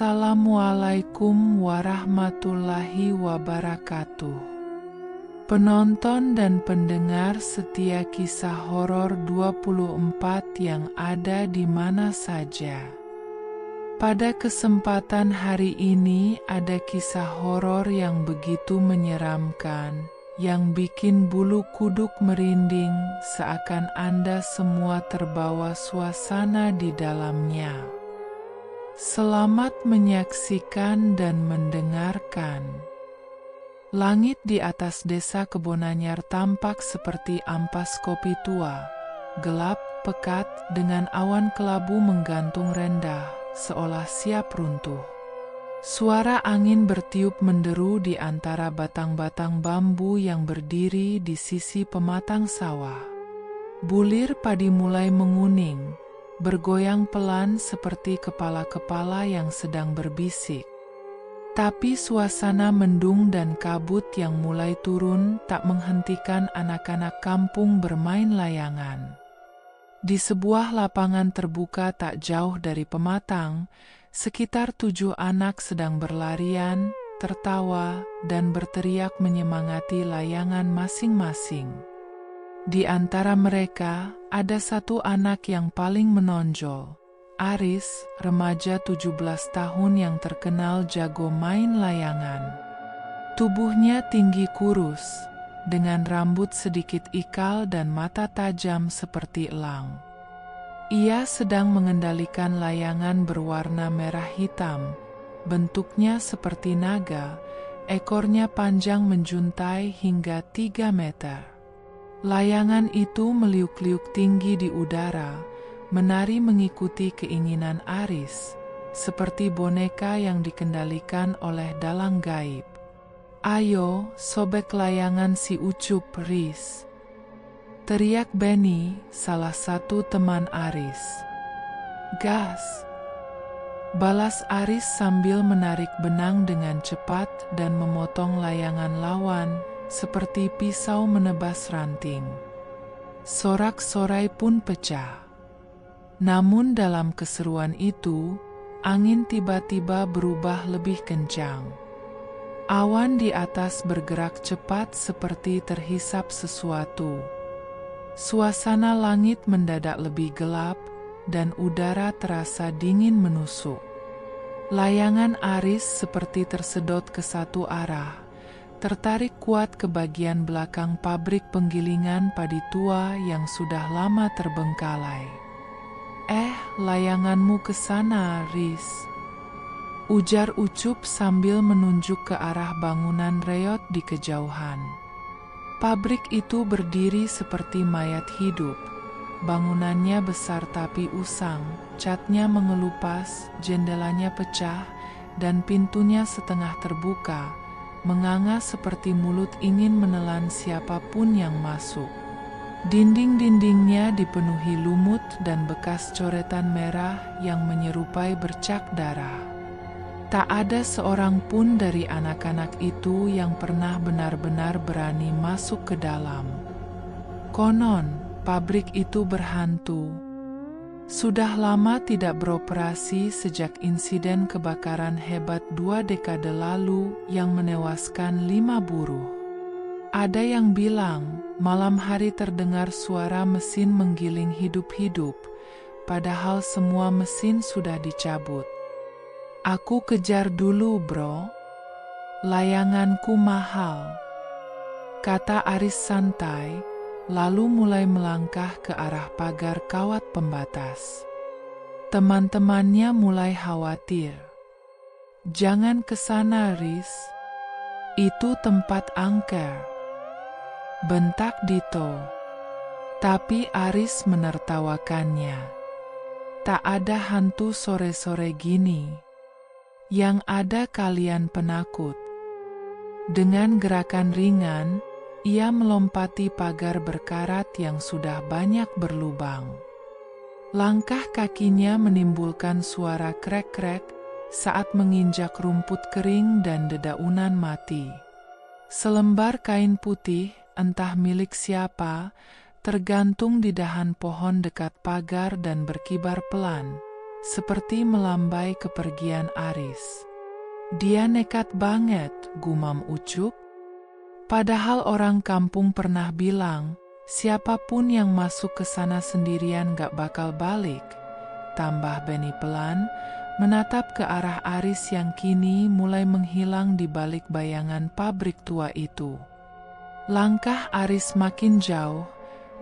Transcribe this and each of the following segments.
Assalamualaikum warahmatullahi wabarakatuh. Penonton dan pendengar setia kisah horor 24 yang ada di mana saja. Pada kesempatan hari ini ada kisah horor yang begitu menyeramkan, yang bikin bulu kuduk merinding seakan Anda semua terbawa suasana di dalamnya. Selamat menyaksikan dan mendengarkan. Langit di atas desa Kebonanyar tampak seperti ampas kopi tua, gelap, pekat, dengan awan kelabu menggantung rendah, seolah siap runtuh. Suara angin bertiup menderu di antara batang-batang bambu yang berdiri di sisi pematang sawah. Bulir padi mulai menguning, bergoyang pelan seperti kepala-kepala yang sedang berbisik. Tapi suasana mendung dan kabut yang mulai turun tak menghentikan anak-anak kampung bermain layangan. Di sebuah lapangan terbuka tak jauh dari pematang, sekitar 7 anak sedang berlarian, tertawa, dan berteriak menyemangati layangan masing-masing. Di antara mereka, ada satu anak yang paling menonjol, Aris, remaja 17 tahun yang terkenal jago main layangan. Tubuhnya tinggi kurus, dengan rambut sedikit ikal dan mata tajam seperti elang. Ia sedang mengendalikan layangan berwarna merah hitam, bentuknya seperti naga, ekornya panjang menjuntai hingga 3 meter. Layangan itu meliuk-liuk tinggi di udara, menari mengikuti keinginan Aris, seperti boneka yang dikendalikan oleh dalang gaib. "Ayo, sobek layangan si Ucup, Riz," teriak Benny, salah satu teman Aris. "Gas!" balas Aris sambil menarik benang dengan cepat dan memotong layangan lawan, seperti pisau menebas ranting. Sorak-sorai pun pecah. Namun dalam keseruan itu, angin tiba-tiba berubah lebih kencang. Awan di atas bergerak cepat seperti terhisap sesuatu. Suasana langit mendadak lebih gelap, dan udara terasa dingin menusuk. Layangan Aris seperti tersedot ke satu arah, tertarik kuat ke bagian belakang pabrik penggilingan padi tua yang sudah lama terbengkalai. Layanganmu ke sana, Riz," ujar Ucup sambil menunjuk ke arah bangunan reot di kejauhan. Pabrik itu berdiri seperti mayat hidup. Bangunannya besar tapi usang, catnya mengelupas, jendelanya pecah, dan pintunya setengah terbuka, menganga seperti mulut ingin menelan siapapun yang masuk. Dinding-dindingnya dipenuhi lumut dan bekas coretan merah yang menyerupai bercak darah. Tak ada seorang pun dari anak-anak itu yang pernah benar-benar berani masuk ke dalam. Konon, pabrik itu berhantu. Sudah lama tidak beroperasi sejak insiden kebakaran hebat 2 dekade lalu yang menewaskan 5 buruh. Ada yang bilang, malam hari terdengar suara mesin menggiling hidup-hidup, padahal semua mesin sudah dicabut. "Aku kejar dulu, bro. Layanganku mahal," kata Aris santai, lalu mulai melangkah ke arah pagar kawat pembatas. Teman-temannya mulai khawatir. "Jangan ke sana, Riz. Itu tempat angker," bentak Dito. Tapi Aris menertawakannya. "Tak ada hantu sore-sore gini. Yang ada kalian penakut." Dengan gerakan ringan, ia melompati pagar berkarat yang sudah banyak berlubang. Langkah kakinya menimbulkan suara krek-krek saat menginjak rumput kering dan dedaunan mati. Selembar kain putih, entah milik siapa, tergantung di dahan pohon dekat pagar dan berkibar pelan, seperti melambai kepergian Aris. "Dia nekat banget," gumam Ucup. Padahal orang kampung pernah bilang, siapapun yang masuk ke sana sendirian gak bakal balik. Tambah Benny pelan, menatap ke arah Aris yang kini mulai menghilang di balik bayangan pabrik tua itu. Langkah Aris makin jauh,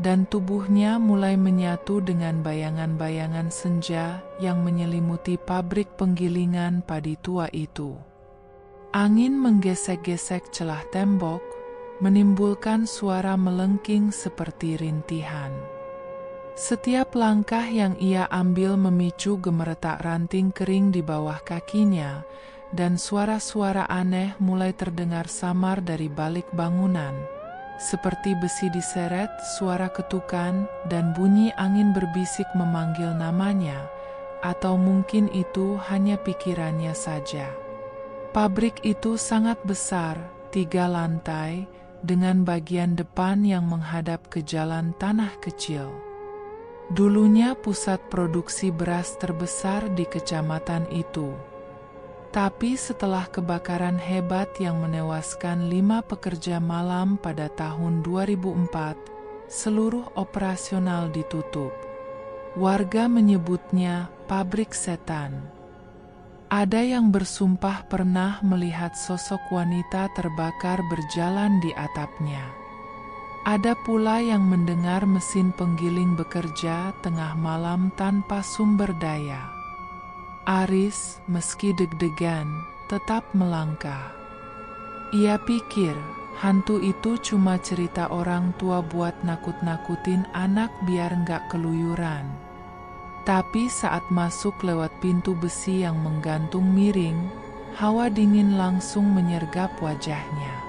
dan tubuhnya mulai menyatu dengan bayangan-bayangan senja yang menyelimuti pabrik penggilingan padi tua itu. Angin menggesek-gesek celah tembok, menimbulkan suara melengking seperti rintihan. Setiap langkah yang ia ambil memicu gemeretak ranting kering di bawah kakinya, dan suara-suara aneh mulai terdengar samar dari balik bangunan. Seperti besi diseret, suara ketukan, dan bunyi angin berbisik memanggil namanya, atau mungkin itu hanya pikirannya saja. Pabrik itu sangat besar, 3 lantai, dengan bagian depan yang menghadap ke jalan tanah kecil. Dulunya pusat produksi beras terbesar di kecamatan itu. Tapi setelah kebakaran hebat yang menewaskan 5 pekerja malam pada tahun 2004, seluruh operasional ditutup. Warga menyebutnya pabrik setan. Ada yang bersumpah pernah melihat sosok wanita terbakar berjalan di atapnya. Ada pula yang mendengar mesin penggiling bekerja tengah malam tanpa sumber daya. Aris, meski deg-degan, tetap melangkah. Ia pikir, hantu itu cuma cerita orang tua buat nakut-nakutin anak biar nggak keluyuran. Tapi saat masuk lewat pintu besi yang menggantung miring, hawa dingin langsung menyergap wajahnya.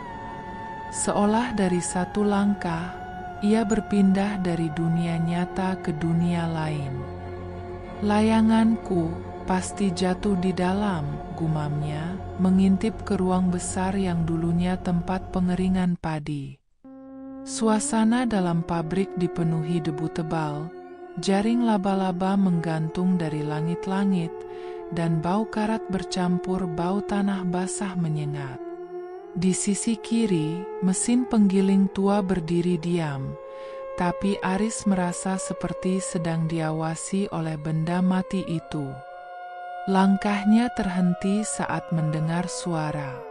Seolah dari satu langkah, ia berpindah dari dunia nyata ke dunia lain. "Layanganku pasti jatuh di dalam," gumamnya, mengintip ke ruang besar yang dulunya tempat pengeringan padi. Suasana dalam pabrik dipenuhi debu tebal, jaring laba-laba menggantung dari langit-langit, dan bau karat bercampur bau tanah basah menyengat. Di sisi kiri, mesin penggiling tua berdiri diam, tapi Aris merasa seperti sedang diawasi oleh benda mati itu. Langkahnya terhenti saat mendengar suara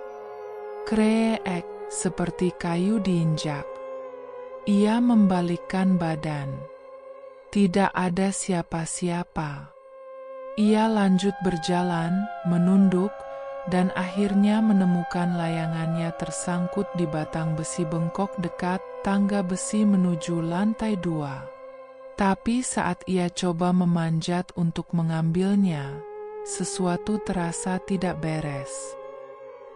kreek seperti kayu diinjak. Ia membalikkan badan. Tidak ada siapa-siapa. Ia lanjut berjalan, menunduk, dan akhirnya menemukan layangannya tersangkut di batang besi bengkok dekat tangga besi menuju lantai 2. Tapi saat ia coba memanjat untuk mengambilnya, sesuatu terasa tidak beres.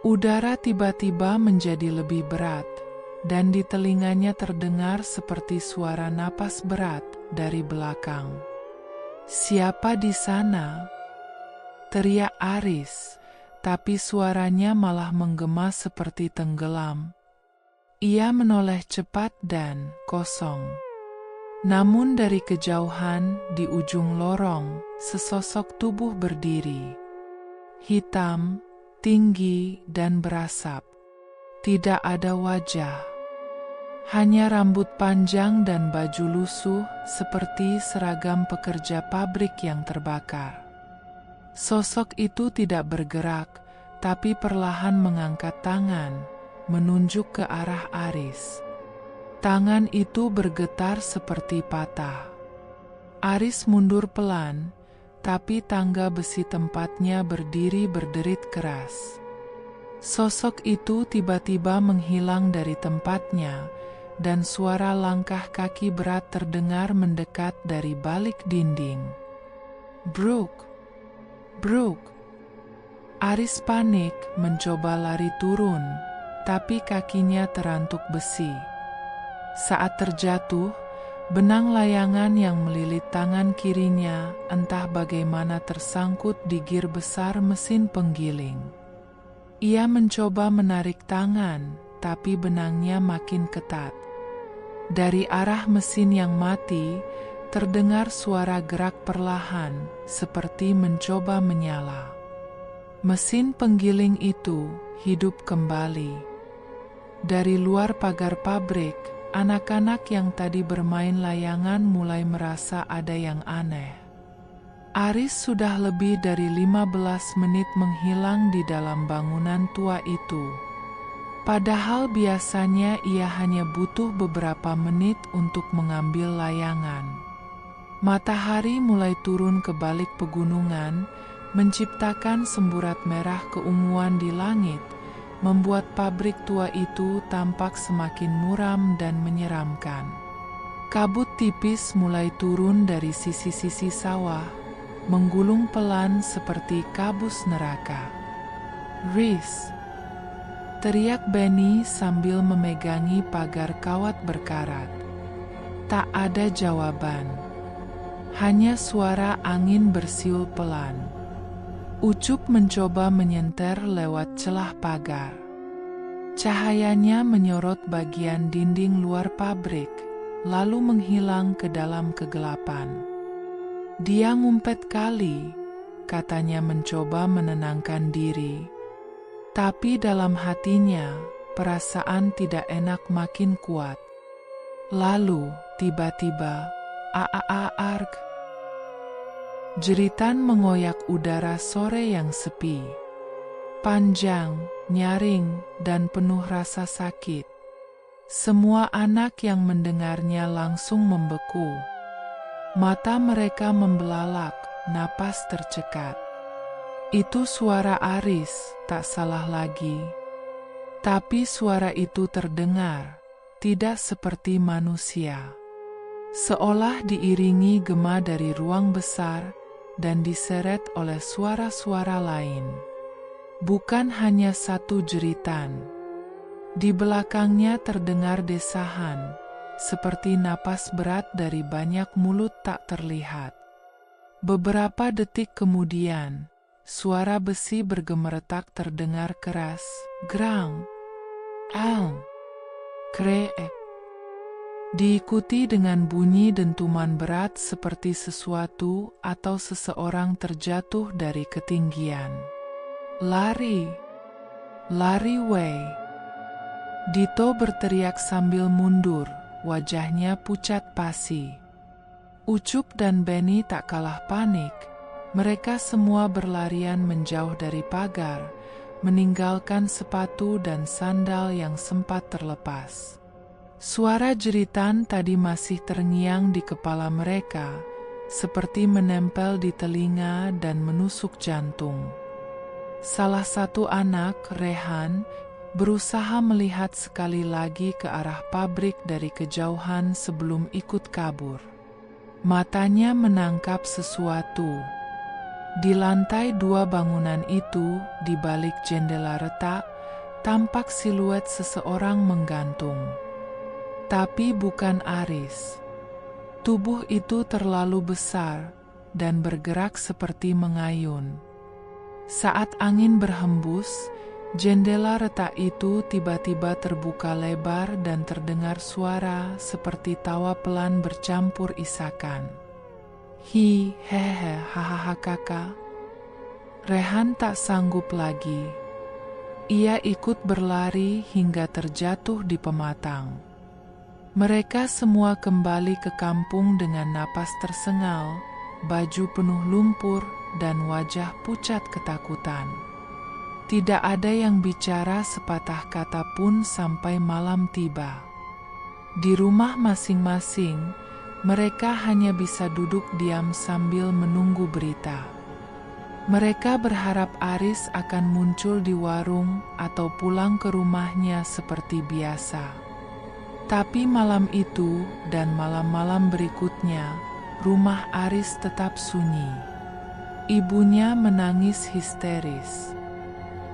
Udara tiba-tiba menjadi lebih berat, dan di telinganya terdengar seperti suara napas berat dari belakang. "Siapa di sana?" teriak Aris, tapi suaranya malah menggema seperti tenggelam. Ia menoleh cepat dan kosong. Namun dari kejauhan, di ujung lorong, sesosok tubuh berdiri. Hitam, tinggi, dan berasap. Tidak ada wajah. Hanya rambut panjang dan baju lusuh seperti seragam pekerja pabrik yang terbakar. Sosok itu tidak bergerak, tapi perlahan mengangkat tangan, menunjuk ke arah Aris. Tangan itu bergetar seperti patah. Aris mundur pelan, tapi tangga besi tempatnya berdiri berderit keras. Sosok itu tiba-tiba menghilang dari tempatnya, dan suara langkah kaki berat terdengar mendekat dari balik dinding. "Brooke! Brooke!" Aris panik mencoba lari turun, tapi kakinya terantuk besi. Saat terjatuh, benang layangan yang melilit tangan kirinya entah bagaimana tersangkut di gir besar mesin penggiling. Ia mencoba menarik tangan, tapi benangnya makin ketat. Dari arah mesin yang mati, terdengar suara gerak perlahan, seperti mencoba menyala. Mesin penggiling itu hidup kembali. Dari luar pagar pabrik, anak-anak yang tadi bermain layangan mulai merasa ada yang aneh. Aris sudah lebih dari 15 menit menghilang di dalam bangunan tua itu. Padahal biasanya ia hanya butuh beberapa menit untuk mengambil layangan. Matahari mulai turun ke balik pegunungan, menciptakan semburat merah keunguan di langit, membuat pabrik tua itu tampak semakin muram dan menyeramkan. Kabut tipis mulai turun dari sisi-sisi sawah, menggulung pelan seperti kabus neraka. "Rhys!" teriak Benny sambil memegangi pagar kawat berkarat. Tak ada jawaban. Hanya suara angin bersiul pelan. Ucup mencoba menyenter lewat celah pagar. Cahayanya menyorot bagian dinding luar pabrik, lalu menghilang ke dalam kegelapan. "Dia ngumpet kali," katanya mencoba menenangkan diri. Tapi dalam hatinya, perasaan tidak enak makin kuat. Lalu, tiba-tiba, arg! Jeritan mengoyak udara sore yang sepi. Panjang, nyaring, dan penuh rasa sakit. Semua anak yang mendengarnya langsung membeku. Mata mereka membelalak, napas tercekat. Itu suara Aris, tak salah lagi. Tapi suara itu terdengar, tidak seperti manusia. Seolah diiringi gema dari ruang besar dan diseret oleh suara-suara lain. Bukan hanya satu jeritan. Di belakangnya terdengar desahan, seperti napas berat dari banyak mulut tak terlihat. Beberapa detik kemudian, suara besi bergemeretak terdengar keras, grang, ang, kreek. Diikuti dengan bunyi dentuman berat seperti sesuatu atau seseorang terjatuh dari ketinggian. "Lari! Lari, Wei!" Dito berteriak sambil mundur, wajahnya pucat pasi. Ucup dan Benny tak kalah panik. Mereka semua berlarian menjauh dari pagar, meninggalkan sepatu dan sandal yang sempat terlepas. Suara jeritan tadi masih terngiang di kepala mereka, seperti menempel di telinga dan menusuk jantung. Salah satu anak, Rehan, berusaha melihat sekali lagi ke arah pabrik dari kejauhan sebelum ikut kabur. Matanya menangkap sesuatu. Di lantai 2 bangunan itu, di balik jendela retak, tampak siluet seseorang menggantung. Tapi bukan Aris. Tubuh itu terlalu besar dan bergerak seperti mengayun. Saat angin berhembus, jendela retak itu tiba-tiba terbuka lebar dan terdengar suara seperti tawa pelan bercampur isakan. "Hi, hehe, hahaha kakak." Rehan tak sanggup lagi. Ia ikut berlari hingga terjatuh di pematang. Mereka semua kembali ke kampung dengan napas tersengal, baju penuh lumpur, dan wajah pucat ketakutan. Tidak ada yang bicara sepatah kata pun sampai malam tiba. Di rumah masing-masing, mereka hanya bisa duduk diam sambil menunggu berita. Mereka berharap Aris akan muncul di warung atau pulang ke rumahnya seperti biasa. Tapi malam itu dan malam-malam berikutnya, rumah Aris tetap sunyi. Ibunya menangis histeris.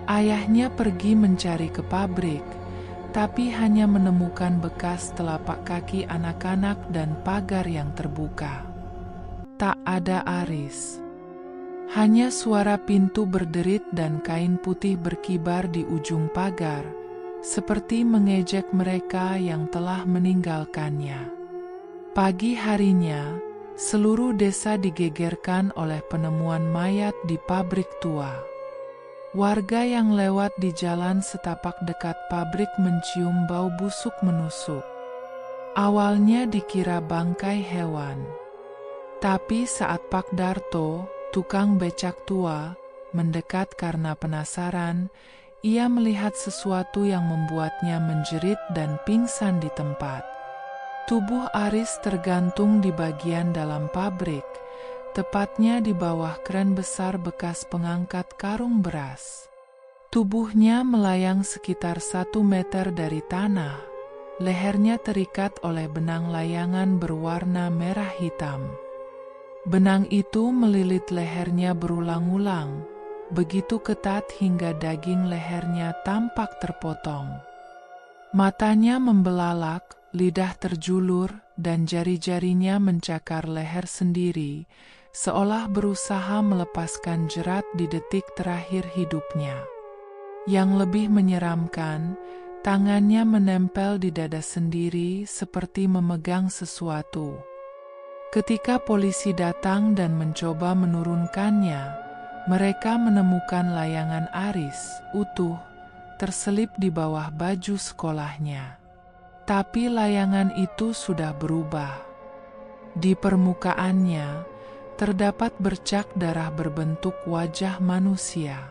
Ayahnya pergi mencari ke pabrik, tapi hanya menemukan bekas telapak kaki anak-anak dan pagar yang terbuka. Tak ada Aris. Hanya suara pintu berderit dan kain putih berkibar di ujung pagar, seperti mengejek mereka yang telah meninggalkannya. Pagi harinya, Seluruh desa digegerkan oleh penemuan mayat di pabrik tua. Warga yang lewat di jalan setapak dekat pabrik mencium bau busuk menusuk. Awalnya dikira bangkai hewan. Tapi saat Pak Darto, tukang becak tua, mendekat karena penasaran, ia melihat sesuatu yang membuatnya menjerit dan pingsan di tempat. Tubuh Aris tergantung di bagian dalam pabrik, tepatnya di bawah kren besar bekas pengangkat karung beras. Tubuhnya melayang sekitar 1 meter dari tanah, lehernya terikat oleh benang layangan berwarna merah hitam. Benang itu melilit lehernya berulang-ulang, begitu ketat hingga daging lehernya tampak terpotong. Matanya membelalak, lidah terjulur, dan jari-jarinya mencakar leher sendiri, seolah berusaha melepaskan jerat di detik terakhir hidupnya. Yang lebih menyeramkan, tangannya menempel di dada sendiri seperti memegang sesuatu. Ketika polisi datang dan mencoba menurunkannya, mereka menemukan layangan Aris utuh, terselip di bawah baju sekolahnya. Tapi layangan itu sudah berubah. Di permukaannya, terdapat bercak darah berbentuk wajah manusia.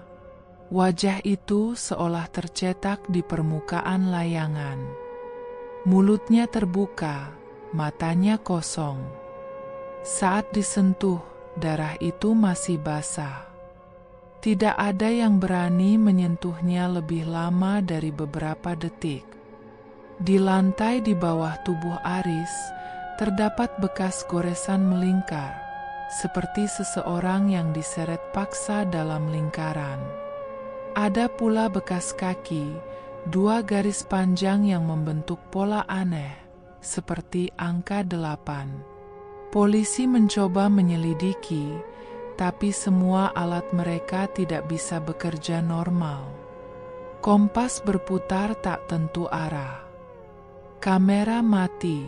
Wajah itu seolah tercetak di permukaan layangan. Mulutnya terbuka, matanya kosong. Saat disentuh, darah itu masih basah. Tidak ada yang berani menyentuhnya lebih lama dari beberapa detik. Di lantai di bawah tubuh Aris, terdapat bekas goresan melingkar, seperti seseorang yang diseret paksa dalam lingkaran. Ada pula bekas kaki, 2 garis panjang yang membentuk pola aneh, seperti angka 8. Polisi mencoba menyelidiki, tapi semua alat mereka tidak bisa bekerja normal. Kompas berputar tak tentu arah. Kamera mati.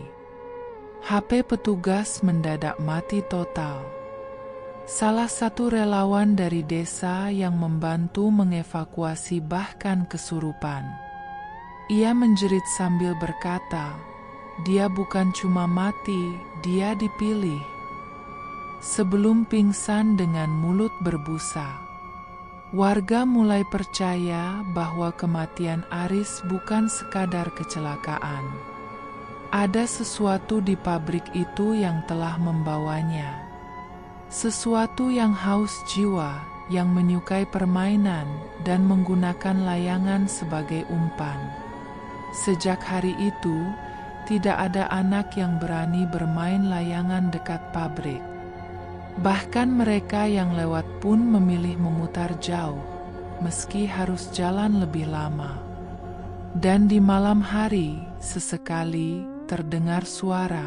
HP petugas mendadak mati total. Salah satu relawan dari desa yang membantu mengevakuasi bahkan kesurupan. Ia menjerit sambil berkata, "Dia bukan cuma mati, dia dipilih." Sebelum pingsan dengan mulut berbusa. Warga mulai percaya bahwa kematian Aris bukan sekadar kecelakaan. Ada sesuatu di pabrik itu yang telah membawanya. Sesuatu yang haus jiwa, yang menyukai permainan dan menggunakan layangan sebagai umpan. Sejak hari itu, tidak ada anak yang berani bermain layangan dekat pabrik. Bahkan mereka yang lewat pun memilih memutar jauh, meski harus jalan lebih lama. Dan di malam hari, sesekali terdengar suara,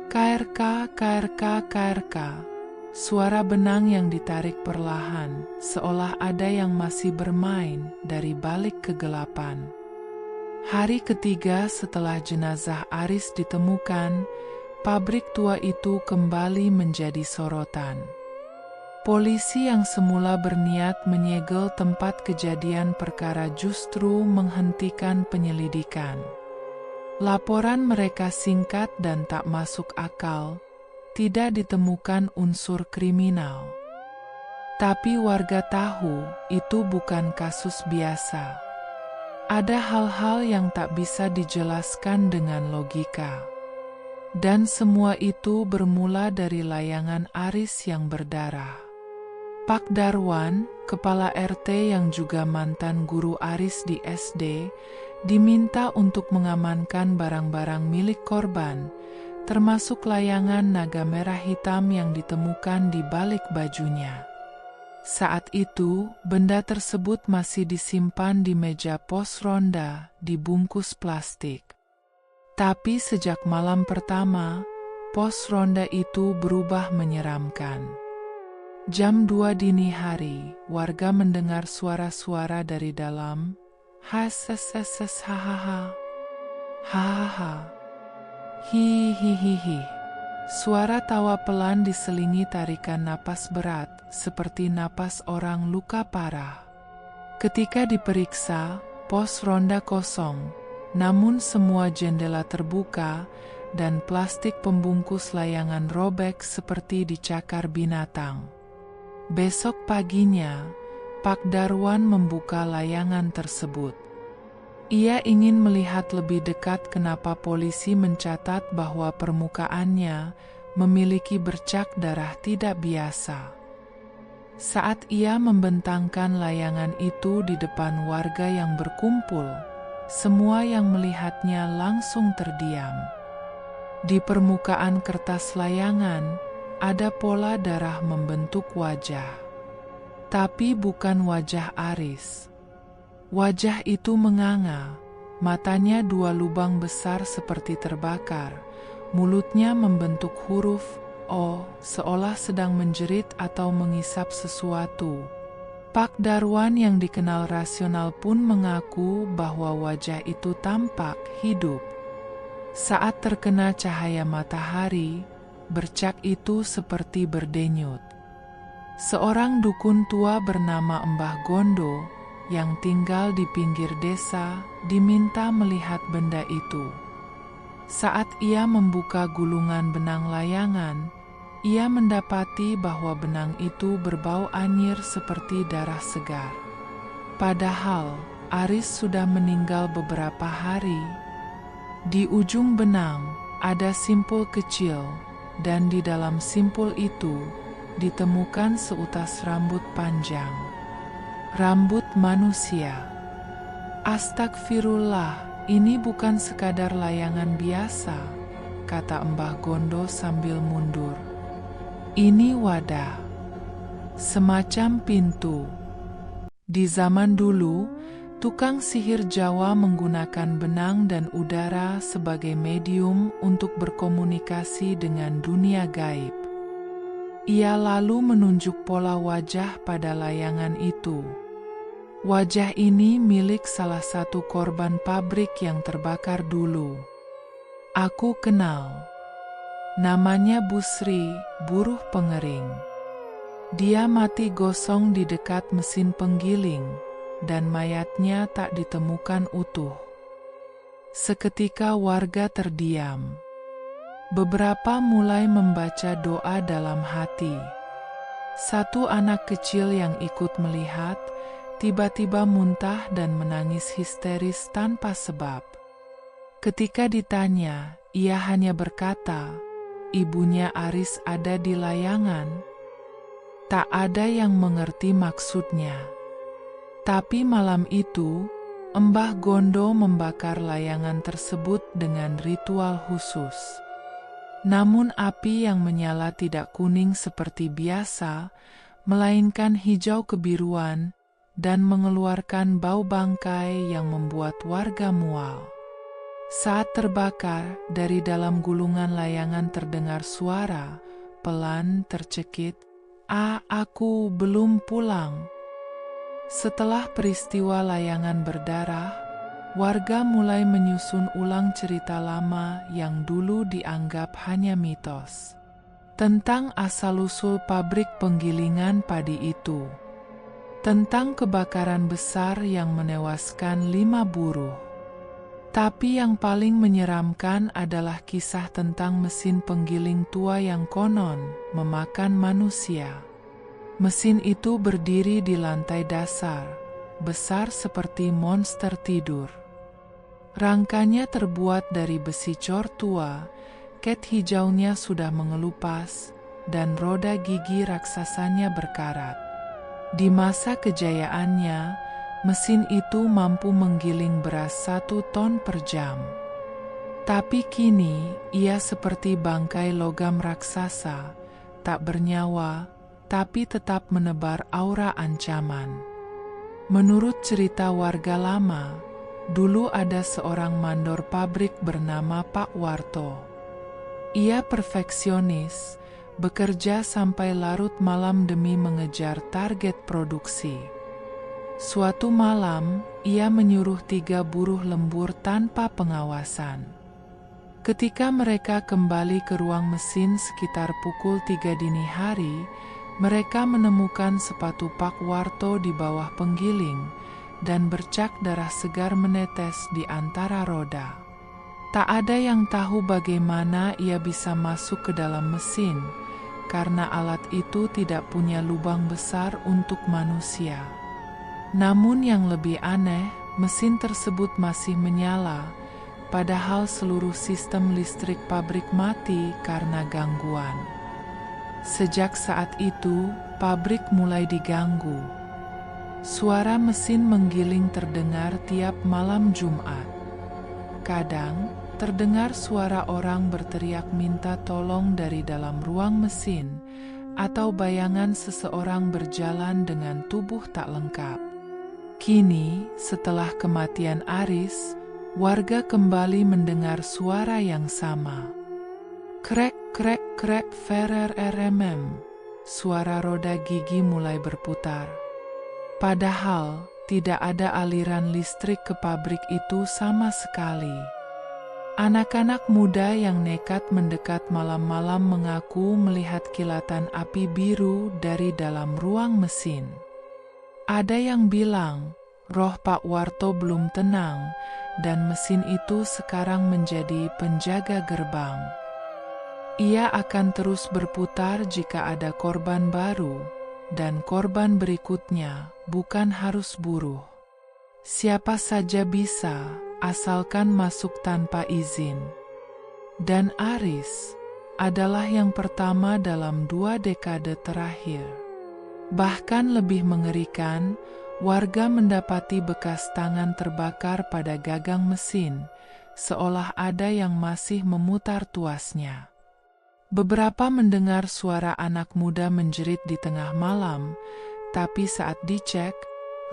"KRK, KRK, KRK." Suara benang yang ditarik perlahan, seolah ada yang masih bermain dari balik kegelapan. Hari ketiga setelah jenazah Aris ditemukan, pabrik tua itu kembali menjadi sorotan. Polisi yang semula berniat menyegel tempat kejadian perkara justru menghentikan penyelidikan. Laporan mereka singkat dan tak masuk akal, tidak ditemukan unsur kriminal. Tapi warga tahu itu bukan kasus biasa. Ada hal-hal yang tak bisa dijelaskan dengan logika. Dan semua itu bermula dari layangan Aris yang berdarah. Pak Darwan, kepala RT yang juga mantan guru Aris di SD, diminta untuk mengamankan barang-barang milik korban, termasuk layangan naga merah hitam yang ditemukan di balik bajunya. Saat itu, benda tersebut masih disimpan di meja pos ronda, dibungkus plastik. Tapi sejak malam pertama, pos ronda itu berubah menyeramkan. Jam 2 dini hari, warga mendengar suara-suara dari dalam. Hahaha. Hihihihi. Suara tawa pelan diselingi tarikan napas berat, seperti napas orang luka parah. Ketika diperiksa, pos ronda kosong, namun semua jendela terbuka, dan plastik pembungkus layangan robek seperti dicakar binatang. Besok paginya, Pak Darwan membuka layangan tersebut. Ia ingin melihat lebih dekat kenapa polisi mencatat bahwa permukaannya memiliki bercak darah tidak biasa. Saat ia membentangkan layangan itu di depan warga yang berkumpul, semua yang melihatnya langsung terdiam. Di permukaan kertas layangan, ada pola darah membentuk wajah. Tapi bukan wajah Aris. Wajah itu menganga, matanya dua lubang besar seperti terbakar, mulutnya membentuk huruf O, seolah sedang menjerit atau mengisap sesuatu. Pak Darwan yang dikenal rasional pun mengaku bahwa wajah itu tampak hidup. Saat terkena cahaya matahari, bercak itu seperti berdenyut. Seorang dukun tua bernama Mbah Gondo yang tinggal di pinggir desa diminta melihat benda itu. Saat ia membuka gulungan benang layangan, ia mendapati bahwa benang itu berbau anyir seperti darah segar. Padahal Aris sudah meninggal beberapa hari. Di ujung benang ada simpul kecil, dan di dalam simpul itu ditemukan seutas rambut panjang. Rambut manusia. Astagfirullah, ini bukan sekadar layangan biasa, kata Mbah Gondo sambil mundur. Ini wadah, semacam pintu. Di zaman dulu, tukang sihir Jawa menggunakan benang dan udara sebagai medium untuk berkomunikasi dengan dunia gaib. Ia lalu menunjuk pola wajah pada layangan itu. Wajah ini milik salah satu korban pabrik yang terbakar dulu. Aku kenal. Namanya Busri, buruh pengering. Dia mati gosong di dekat mesin penggiling, dan mayatnya tak ditemukan utuh. Seketika warga terdiam. Beberapa mulai membaca doa dalam hati. Satu anak kecil yang ikut melihat tiba-tiba muntah dan menangis histeris tanpa sebab. Ketika ditanya, ia hanya berkata, ibunya Aris ada di layangan. Tak ada yang mengerti maksudnya. Tapi malam itu, Mbah Gondo membakar layangan tersebut dengan ritual khusus. Namun api yang menyala tidak kuning seperti biasa, melainkan hijau kebiruan, dan mengeluarkan bau bangkai yang membuat warga mual. Saat terbakar, dari dalam gulungan layangan terdengar suara, pelan tercekit, aku belum pulang." Setelah peristiwa layangan berdarah, warga mulai menyusun ulang cerita lama yang dulu dianggap hanya mitos, tentang asal-usul pabrik penggilingan padi itu. Tentang kebakaran besar yang menewaskan 5 buruh. Tapi yang paling menyeramkan adalah kisah tentang mesin penggiling tua yang konon memakan manusia. Mesin itu berdiri di lantai dasar, besar seperti monster tidur. Rangkanya terbuat dari besi cor tua, cat hijaunya sudah mengelupas, dan roda gigi raksasanya berkarat. Di masa kejayaannya, mesin itu mampu menggiling beras 1 ton per jam. Tapi kini, ia seperti bangkai logam raksasa, tak bernyawa, tapi tetap menebar aura ancaman. Menurut cerita warga lama, dulu ada seorang mandor pabrik bernama Pak Warto. Ia perfeksionis, bekerja sampai larut malam demi mengejar target produksi. Suatu malam, ia menyuruh 3 buruh lembur tanpa pengawasan. Ketika mereka kembali ke ruang mesin sekitar pukul 3 dini hari, mereka menemukan sepatu Pak Warto di bawah penggiling dan bercak darah segar menetes di antara roda. Tak ada yang tahu bagaimana ia bisa masuk ke dalam mesin, karena alat itu tidak punya lubang besar untuk manusia. Namun yang lebih aneh, mesin tersebut masih menyala, padahal seluruh sistem listrik pabrik mati karena gangguan. Sejak saat itu, pabrik mulai diganggu. Suara mesin menggiling terdengar tiap malam Jumat. Kadang, terdengar suara orang berteriak minta tolong dari dalam ruang mesin, atau bayangan seseorang berjalan dengan tubuh tak lengkap. Kini, setelah kematian Aris, warga kembali mendengar suara yang sama. Krek, krek, krek, ferer RMM. Suara roda gigi mulai berputar. Padahal, tidak ada aliran listrik ke pabrik itu sama sekali. Anak-anak muda yang nekat mendekat malam-malam mengaku melihat kilatan api biru dari dalam ruang mesin. Ada yang bilang, roh Pak Warto belum tenang, dan mesin itu sekarang menjadi penjaga gerbang. Ia akan terus berputar jika ada korban baru, dan korban berikutnya bukan harus buruh. Siapa saja bisa, asalkan masuk tanpa izin. Dan Aris adalah yang pertama dalam 2 dekade terakhir. Bahkan lebih mengerikan, warga mendapati bekas tangan terbakar pada gagang mesin, seolah ada yang masih memutar tuasnya. Beberapa mendengar suara anak muda menjerit di tengah malam, tapi saat dicek,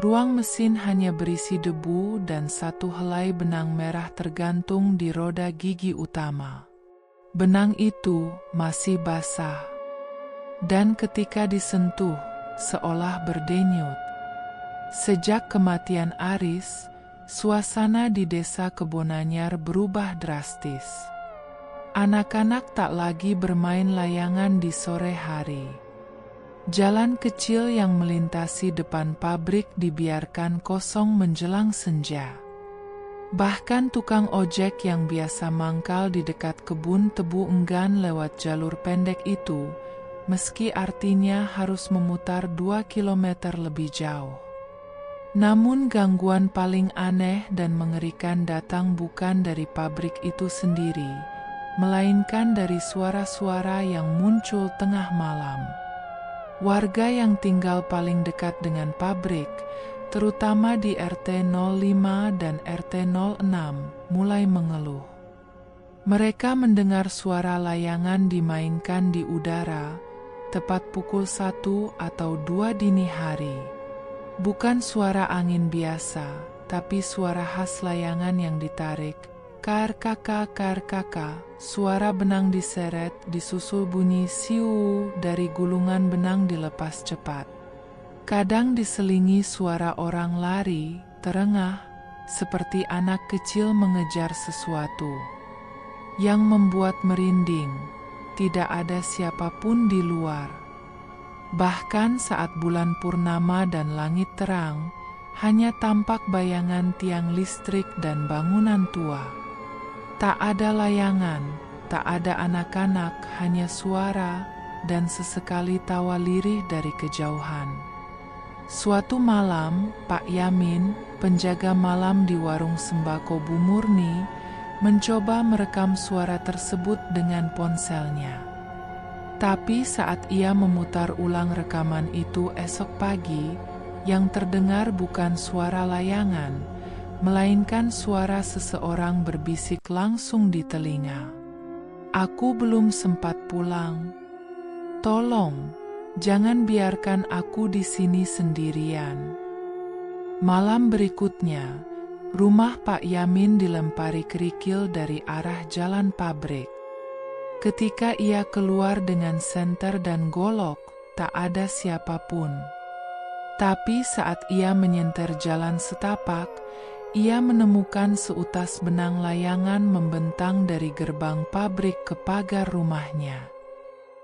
ruang mesin hanya berisi debu dan satu helai benang merah tergantung di roda gigi utama. Benang itu masih basah, dan ketika disentuh, seolah berdenyut. Sejak kematian Aris, suasana di desa Kebonanyar berubah drastis. Anak-anak tak lagi bermain layangan di sore hari. Jalan kecil yang melintasi depan pabrik dibiarkan kosong menjelang senja. Bahkan tukang ojek yang biasa mangkal di dekat kebun tebu enggan lewat jalur pendek itu, meski artinya harus memutar 2 kilometer lebih jauh. Namun gangguan paling aneh dan mengerikan datang bukan dari pabrik itu sendiri, melainkan dari suara-suara yang muncul tengah malam. Warga yang tinggal paling dekat dengan pabrik, terutama di RT 05 dan RT 06, mulai mengeluh. Mereka mendengar suara layangan dimainkan di udara, tepat pukul 1 atau 2 dini hari. Bukan suara angin biasa, tapi suara khas layangan yang ditarik. KRKK, KRKK, suara benang diseret, disusul bunyi siu dari gulungan benang dilepas cepat. Kadang diselingi suara orang lari, terengah, seperti anak kecil mengejar sesuatu. Yang membuat merinding, tidak ada siapapun di luar. Bahkan saat bulan purnama dan langit terang, hanya tampak bayangan tiang listrik dan bangunan tua. Tak ada layangan, tak ada anak-anak, hanya suara dan sesekali tawa lirih dari kejauhan. Suatu malam, Pak Yamin, penjaga malam di warung sembako Bu Murni, mencoba merekam suara tersebut dengan ponselnya. Tapi saat ia memutar ulang rekaman itu esok pagi, yang terdengar bukan suara layangan, melainkan suara seseorang berbisik langsung di telinga. Aku belum sempat pulang. Tolong, jangan biarkan aku di sini sendirian. Malam berikutnya, rumah Pak Yamin dilempari kerikil dari arah jalan pabrik. Ketika ia keluar dengan senter dan golok, tak ada siapapun. Tapi saat ia menyenter jalan setapak, Ia menemukan seutas benang layangan membentang dari gerbang pabrik ke pagar rumahnya.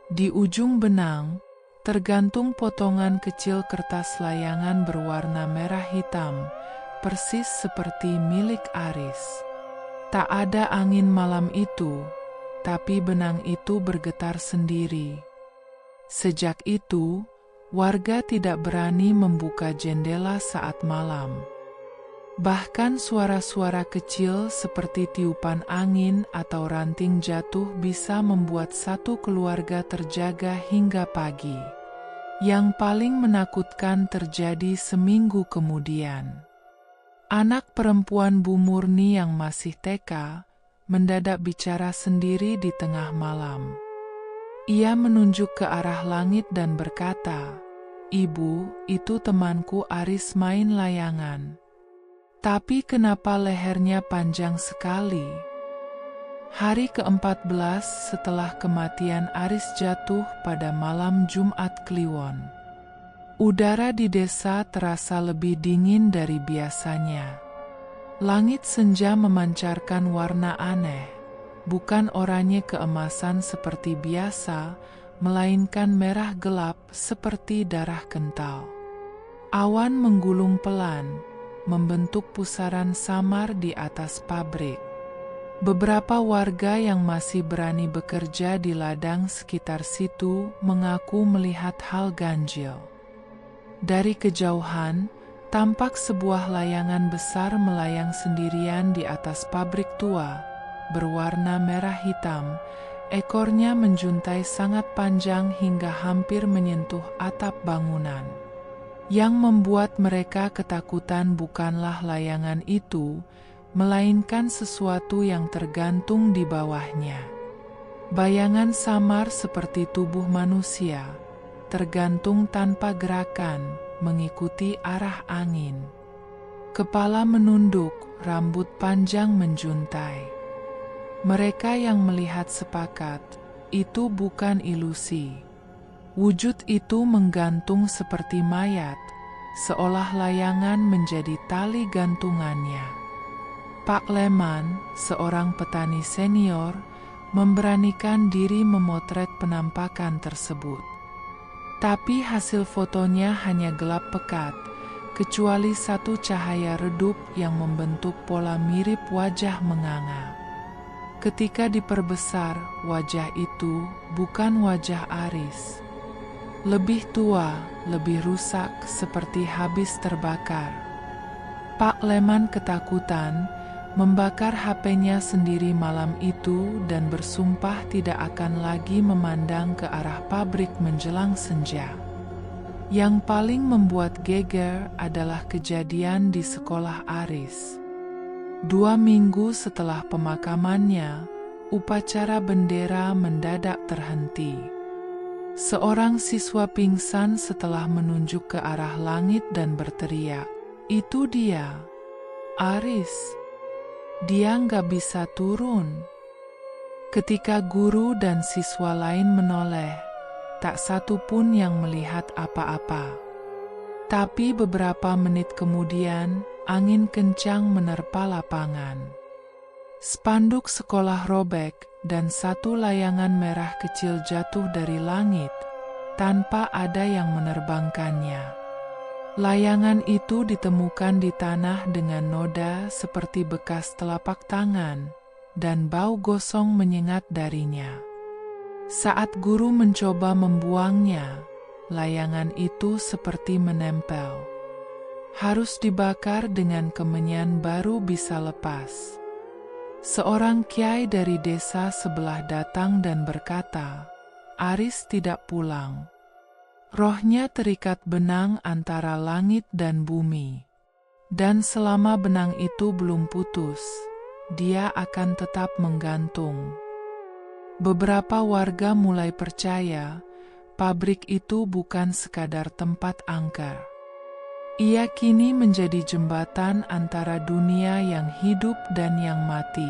Di ujung benang, tergantung potongan kecil kertas layangan berwarna merah hitam, persis seperti milik Aris. Tak ada angin malam itu, tapi benang itu bergetar sendiri. Sejak itu, warga tidak berani membuka jendela saat malam. Bahkan suara-suara kecil seperti tiupan angin atau ranting jatuh bisa membuat satu keluarga terjaga hingga pagi. Yang paling menakutkan terjadi seminggu kemudian. Anak perempuan Bu Murni yang masih TK, mendadak bicara sendiri di tengah malam. Ia menunjuk ke arah langit dan berkata, "Ibu, itu temanku Aris main layangan. Tapi kenapa lehernya panjang sekali?" Hari ke-14 setelah kematian Aris jatuh pada malam Jumat Kliwon. Udara di desa terasa lebih dingin dari biasanya. Langit senja memancarkan warna aneh, bukan oranye keemasan seperti biasa, melainkan merah gelap seperti darah kental. Awan menggulung pelan, membentuk pusaran samar di atas pabrik. Beberapa warga yang masih berani bekerja di ladang sekitar situ mengaku melihat hal ganjil. Dari kejauhan, tampak sebuah layangan besar melayang sendirian di atas pabrik tua, berwarna merah hitam. Ekornya menjuntai sangat panjang hingga hampir menyentuh atap bangunan. Yang membuat mereka ketakutan bukanlah layangan itu, melainkan sesuatu yang tergantung di bawahnya. Bayangan samar seperti tubuh manusia, tergantung tanpa gerakan, mengikuti arah angin. Kepala menunduk, rambut panjang menjuntai. Mereka yang melihat sepakat, itu bukan ilusi. Wujud itu menggantung seperti mayat, seolah layangan menjadi tali gantungannya. Pak Leman, seorang petani senior, memberanikan diri memotret penampakan tersebut. Tapi hasil fotonya hanya gelap pekat, kecuali satu cahaya redup yang membentuk pola mirip wajah menganga. Ketika diperbesar, wajah itu bukan wajah Aris. Lebih tua, lebih rusak, seperti habis terbakar. Pak Leman ketakutan, membakar HP-nya sendiri malam itu dan bersumpah tidak akan lagi memandang ke arah pabrik menjelang senja. Yang paling membuat geger adalah kejadian di sekolah Aris. 2 minggu setelah pemakamannya, upacara bendera mendadak terhenti. Seorang siswa pingsan setelah menunjuk ke arah langit dan berteriak, "Itu dia, Aris. Dia nggak bisa turun." Ketika guru dan siswa lain menoleh, tak satu pun yang melihat apa-apa. Tapi beberapa menit kemudian, angin kencang menerpa lapangan. Spanduk sekolah robek, dan satu layangan merah kecil jatuh dari langit, tanpa ada yang menerbangkannya. Layangan itu ditemukan di tanah dengan noda seperti bekas telapak tangan, dan bau gosong menyengat darinya. Saat guru mencoba membuangnya, layangan itu seperti menempel. Harus dibakar dengan kemenyan baru bisa lepas. Seorang kiai dari desa sebelah datang dan berkata, "Aris tidak pulang. Rohnya terikat benang antara langit dan bumi. Dan selama benang itu belum putus, dia akan tetap menggantung." Beberapa warga mulai percaya, pabrik itu bukan sekadar tempat angker. Ia kini menjadi jembatan antara dunia yang hidup dan yang mati.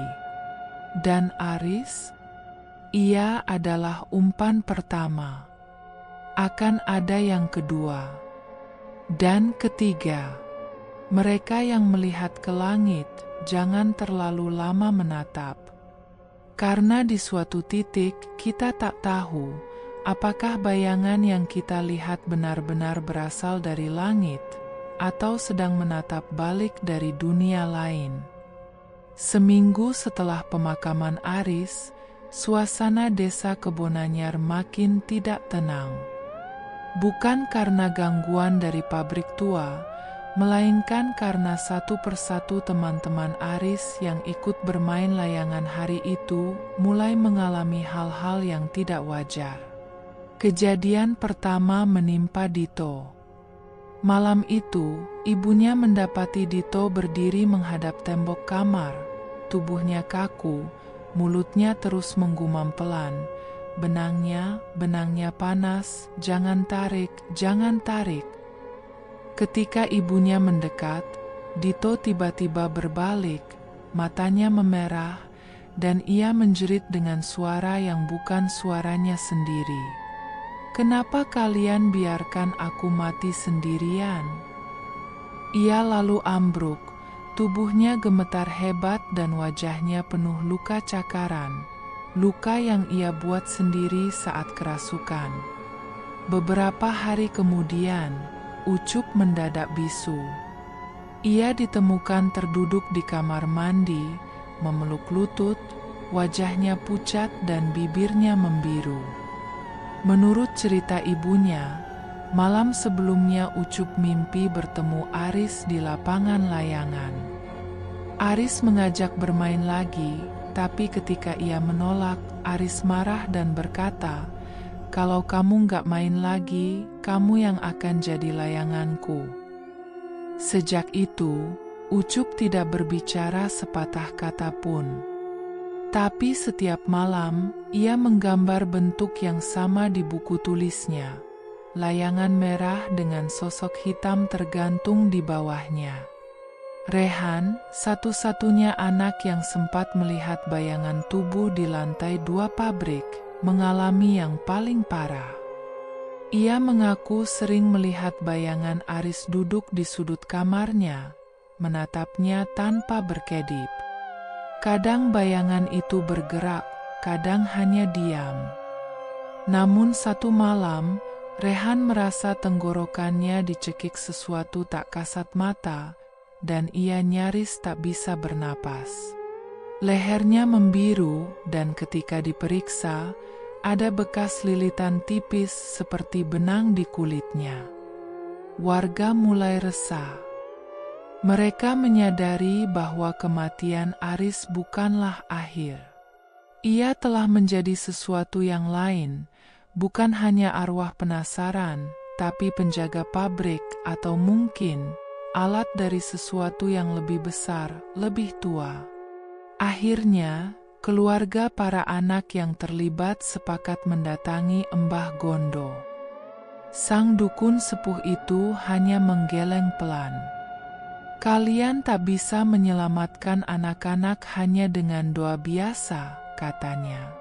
Dan Aris, ia adalah umpan pertama. Akan ada yang kedua dan ketiga. Mereka yang melihat ke langit, jangan terlalu lama menatap. Karena di suatu titik kita tak tahu apakah bayangan yang kita lihat benar-benar berasal dari langit atau sedang menatap balik dari dunia lain. Seminggu setelah pemakaman Aris, suasana desa Kebonanyar makin tidak tenang. Bukan karena gangguan dari pabrik tua, melainkan karena satu persatu teman-teman Aris yang ikut bermain layangan hari itu mulai mengalami hal-hal yang tidak wajar. Kejadian pertama menimpa Dito. Malam itu, ibunya mendapati Dito berdiri menghadap tembok kamar. Tubuhnya kaku, mulutnya terus menggumam pelan. Benangnya panas, jangan tarik, jangan tarik. Ketika ibunya mendekat, Dito tiba-tiba berbalik, matanya memerah, dan ia menjerit dengan suara yang bukan suaranya sendiri. "Kenapa kalian biarkan aku mati sendirian?" Ia lalu ambruk, tubuhnya gemetar hebat dan wajahnya penuh luka cakaran, luka yang ia buat sendiri saat kerasukan. Beberapa hari kemudian, Ucup mendadak bisu. Ia ditemukan terduduk di kamar mandi, memeluk lutut, wajahnya pucat dan bibirnya membiru. Menurut cerita ibunya, malam sebelumnya Ucup mimpi bertemu Aris di lapangan layangan. Aris mengajak bermain lagi, tapi ketika ia menolak, Aris marah dan berkata, "Kalau kamu nggak main lagi, kamu yang akan jadi layanganku." Sejak itu, Ucup tidak berbicara sepatah kata pun. Tapi setiap malam, ia menggambar bentuk yang sama di buku tulisnya. Layangan merah dengan sosok hitam tergantung di bawahnya. Rehan, satu-satunya anak yang sempat melihat bayangan tubuh di lantai 2 pabrik, mengalami yang paling parah. Ia mengaku sering melihat bayangan Aris duduk di sudut kamarnya, menatapnya tanpa berkedip. Kadang bayangan itu bergerak, kadang hanya diam. Namun satu malam, Rehan merasa tenggorokannya dicekik sesuatu tak kasat mata, dan ia nyaris tak bisa bernapas. Lehernya membiru, dan ketika diperiksa, ada bekas lilitan tipis seperti benang di kulitnya. Warga mulai resah. Mereka menyadari bahwa kematian Aris bukanlah akhir. Ia telah menjadi sesuatu yang lain, bukan hanya arwah penasaran, tapi penjaga pabrik atau mungkin alat dari sesuatu yang lebih besar, lebih tua. Akhirnya, keluarga para anak yang terlibat sepakat mendatangi Embah Gondo. Sang dukun sepuh itu hanya menggeleng pelan. "Kalian tak bisa menyelamatkan anak-anak hanya dengan doa biasa," katanya.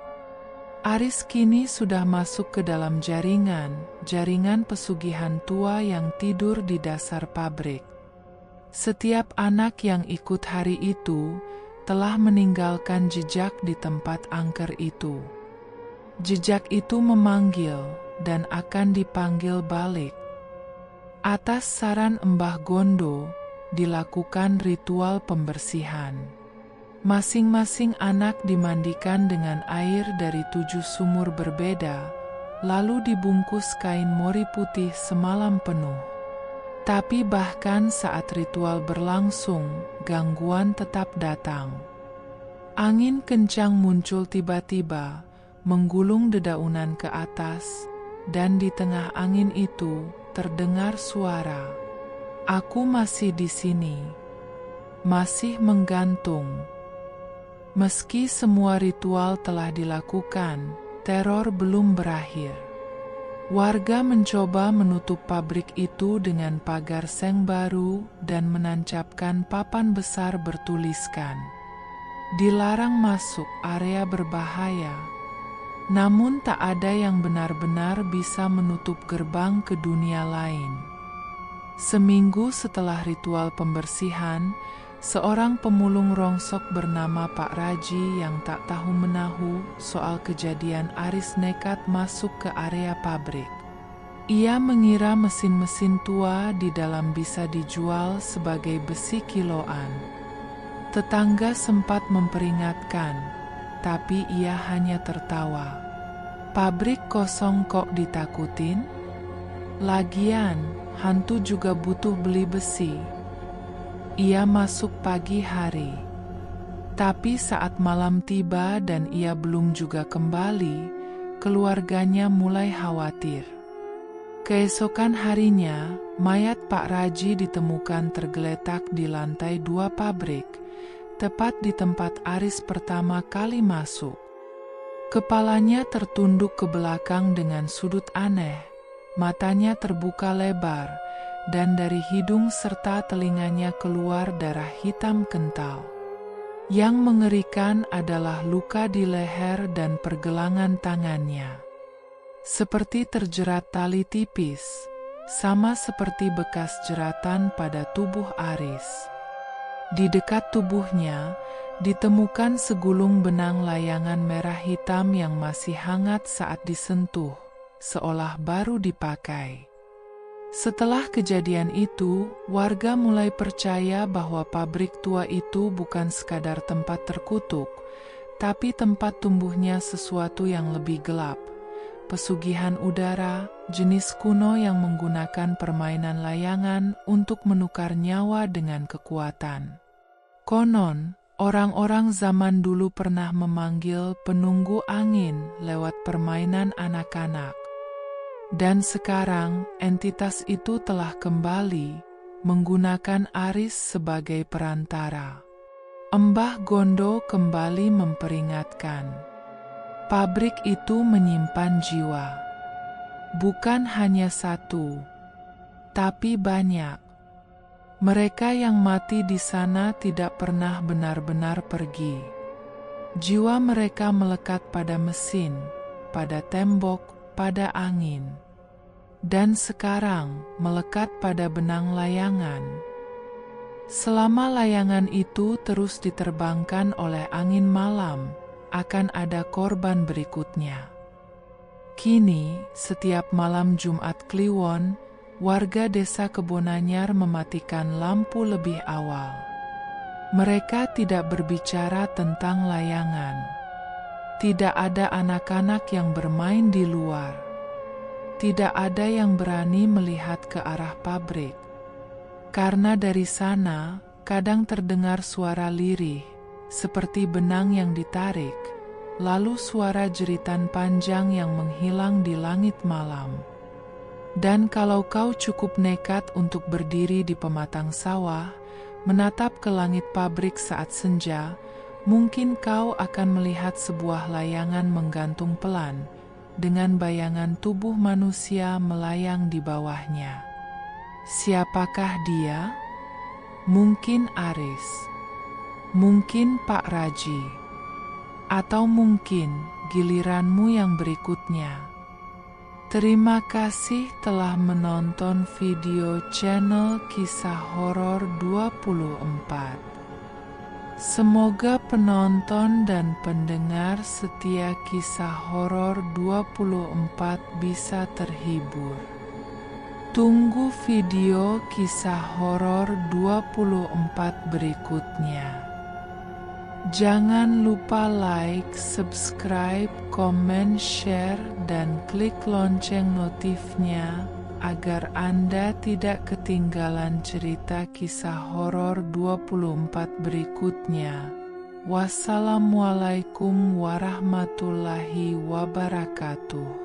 Aris kini sudah masuk ke dalam jaringan pesugihan tua yang tidur di dasar pabrik. Setiap anak yang ikut hari itu telah meninggalkan jejak di tempat angker itu. Jejak itu memanggil dan akan dipanggil balik. Atas saran Embah Gondo, dilakukan ritual pembersihan. Masing-masing anak dimandikan dengan air dari 7 sumur berbeda, lalu dibungkus kain mori putih semalam penuh. Tapi bahkan saat ritual berlangsung, gangguan tetap datang. Angin kencang muncul tiba-tiba, menggulung dedaunan ke atas, dan di tengah angin itu terdengar suara, "Aku masih di sini, masih menggantung." Meski semua ritual telah dilakukan, teror belum berakhir. Warga mencoba menutup pabrik itu dengan pagar seng baru dan menancapkan papan besar bertuliskan, "Dilarang masuk area berbahaya." Namun tak ada yang benar-benar bisa menutup gerbang ke dunia lain. Seminggu setelah ritual pembersihan, seorang pemulung rongsok bernama Pak Raji yang tak tahu menahu soal kejadian Aris nekat masuk ke area pabrik. Ia mengira mesin-mesin tua di dalam bisa dijual sebagai besi kiloan. Tetangga sempat memperingatkan, tapi ia hanya tertawa. Pabrik kosong kok ditakutin? Lagian, hantu juga butuh beli besi. Ia masuk pagi hari. Tapi saat malam tiba dan ia belum juga kembali, keluarganya mulai khawatir. Keesokan harinya, mayat Pak Raji ditemukan tergeletak di lantai 2 pabrik, tepat di tempat Aris pertama kali masuk. Kepalanya tertunduk ke belakang dengan sudut aneh, matanya terbuka lebar, dan dari hidung serta telinganya keluar darah hitam kental. Yang mengerikan adalah luka di leher dan pergelangan tangannya. Seperti terjerat tali tipis, sama seperti bekas jeratan pada tubuh Aris. Di dekat tubuhnya, ditemukan segulung benang layangan merah hitam yang masih hangat saat disentuh, seolah baru dipakai. Setelah kejadian itu, warga mulai percaya bahwa pabrik tua itu bukan sekadar tempat terkutuk, tapi tempat tumbuhnya sesuatu yang lebih gelap. Pesugihan udara, jenis kuno yang menggunakan permainan layangan untuk menukar nyawa dengan kekuatan. Konon, orang-orang zaman dulu pernah memanggil penunggu angin lewat permainan anak-anak. Dan sekarang, entitas itu telah kembali, menggunakan Aris sebagai perantara. Mbah Gondo kembali memperingatkan. Pabrik itu menyimpan jiwa. Bukan hanya satu, tapi banyak. Mereka yang mati di sana tidak pernah benar-benar pergi. Jiwa mereka melekat pada mesin, pada tembok, pada angin. Dan sekarang melekat pada benang layangan. Selama layangan itu terus diterbangkan oleh angin malam, akan ada korban berikutnya. Kini, setiap malam Jumat Kliwon, warga desa Kebonanyar mematikan lampu lebih awal. Mereka tidak berbicara tentang layangan. Tidak ada anak-anak yang bermain di luar. Tidak ada yang berani melihat ke arah pabrik. Karena dari sana, kadang terdengar suara lirih, seperti benang yang ditarik, lalu suara jeritan panjang yang menghilang di langit malam. Dan kalau kau cukup nekat untuk berdiri di pematang sawah, menatap ke langit pabrik saat senja, mungkin kau akan melihat sebuah layangan menggantung pelan, dengan bayangan tubuh manusia melayang di bawahnya. Siapakah dia? Mungkin Aris. Mungkin Pak Raji, atau mungkin giliranmu yang berikutnya. Terima kasih telah menonton video channel Kisah Horor 24. Semoga penonton dan pendengar setia Kisah Horor 24 bisa terhibur. Tunggu video Kisah Horor 24 berikutnya. Jangan lupa like, subscribe, komen, share, dan klik lonceng notifnya agar Anda tidak ketinggalan cerita kisah horor 24 berikutnya. Wassalamualaikum warahmatullahi wabarakatuh.